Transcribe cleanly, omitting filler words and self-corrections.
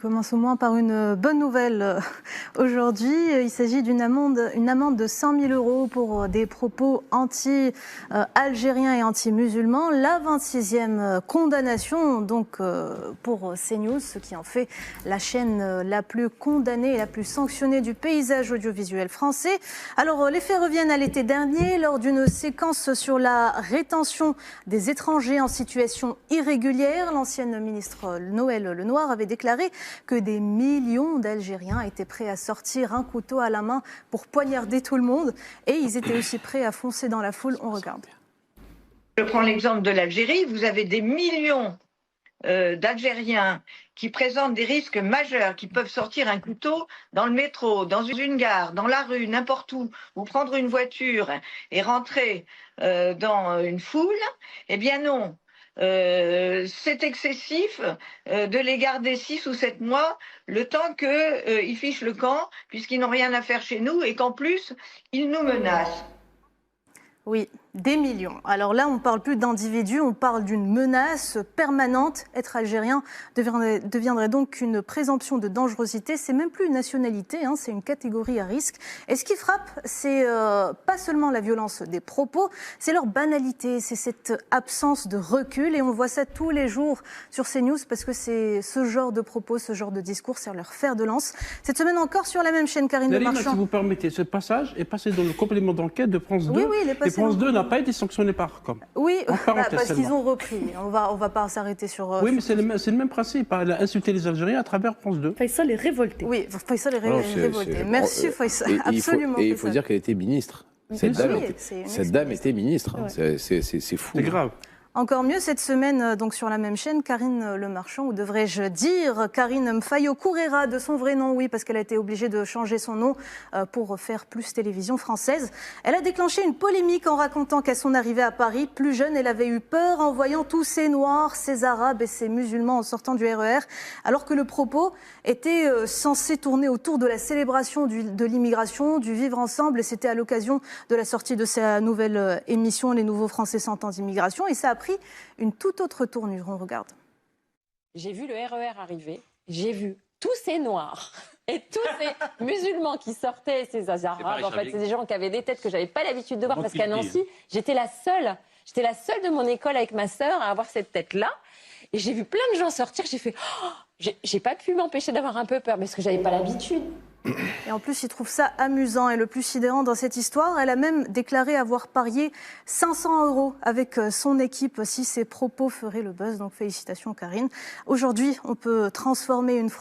Commence au moins par une bonne nouvelle aujourd'hui. Il s'agit d'une amende de 100 000 € pour des propos anti-algériens et anti-musulmans. La 26e condamnation donc pour CNews, ce qui en fait la chaîne la plus condamnée et la plus sanctionnée du paysage audiovisuel français. Alors les faits reviennent à l'été dernier lors d'une séquence sur la rétention des étrangers en situation irrégulière. L'ancienne ministre Noëlle Lenoir avait déclaré que des millions d'Algériens étaient prêts à sortir un couteau à la main pour poignarder tout le monde. Et ils étaient aussi prêts à foncer dans la foule. On regarde. Je prends l'exemple de l'Algérie. Vous avez des millions d'Algériens qui présentent des risques majeurs, qui peuvent sortir un couteau dans le métro, dans une gare, dans la rue, n'importe où, ou prendre une voiture et rentrer dans une foule. Eh bien non. C'est excessif de les garder 6 ou 7 mois, le temps qu'ils fichent le camp, puisqu'ils n'ont rien à faire chez nous et qu'en plus, ils nous menacent. Oui, des millions. Alors là, on ne parle plus d'individus, on parle d'une menace permanente. Être algérien deviendrait donc une présomption de dangerosité. C'est même plus une nationalité, hein, c'est une catégorie à risque. Et ce qui frappe, c'est pas seulement la violence des propos, c'est leur banalité, c'est cette absence de recul. Et on voit ça tous les jours sur CNews parce que c'est ce genre de propos, ce genre de discours, c'est leur fer de lance. Cette semaine encore sur la même chaîne, Karine Le Marchand. Si vous permettez, ce passage est passé dans le complément d'enquête de France 2. Oui, et France 2 n'a pas été sanctionné par Arcom. Oui, parce qu'ils ont repris. On va pas s'arrêter sur... Oui, mais c'est le même principe. Elle a insulté les Algériens à travers France 2. Faisal est révolté. Oui, Faisal est révolté. Merci Faisal, absolument. Et il faut dire qu'elle était ministre. Cette dame était ministre. C'est fou. C'est grave. Encore mieux, cette semaine, donc sur la même chaîne, Karine Le Marchand, ou devrais-je dire Karine Mfayo Kourera, de son vrai nom, oui, parce qu'elle a été obligée de changer son nom pour faire plus télévision française. Elle a déclenché une polémique en racontant qu'à son arrivée à Paris, plus jeune, elle avait eu peur en voyant tous ces Noirs, ces Arabes et ces musulmans en sortant du RER, alors que le propos était censé tourner autour de la célébration de l'immigration, du vivre ensemble, et c'était à l'occasion de la sortie de sa nouvelle émission, Les Nouveaux Français 100 ans d'immigration, et ça a pris une toute autre tournure. On regarde. J'ai vu le RER arriver, j'ai vu tous ces Noirs et tous ces musulmans qui sortaient, ces Arabes, en fait, c'est des gens qui avaient des têtes que j'avais pas l'habitude de voir parce qu'à Nancy, j'étais la seule de mon école avec ma sœur à avoir cette tête-là. Et j'ai vu plein de gens sortir, j'ai fait... j'ai pas pu m'empêcher d'avoir un peu peur parce que j'avais pas l'habitude. Et en plus, il trouve ça amusant. Et le plus sidérant dans cette histoire, elle a même déclaré avoir parié 500 € avec son équipe si ses propos feraient le buzz. Donc félicitations Karine. Aujourd'hui, on peut transformer une phrase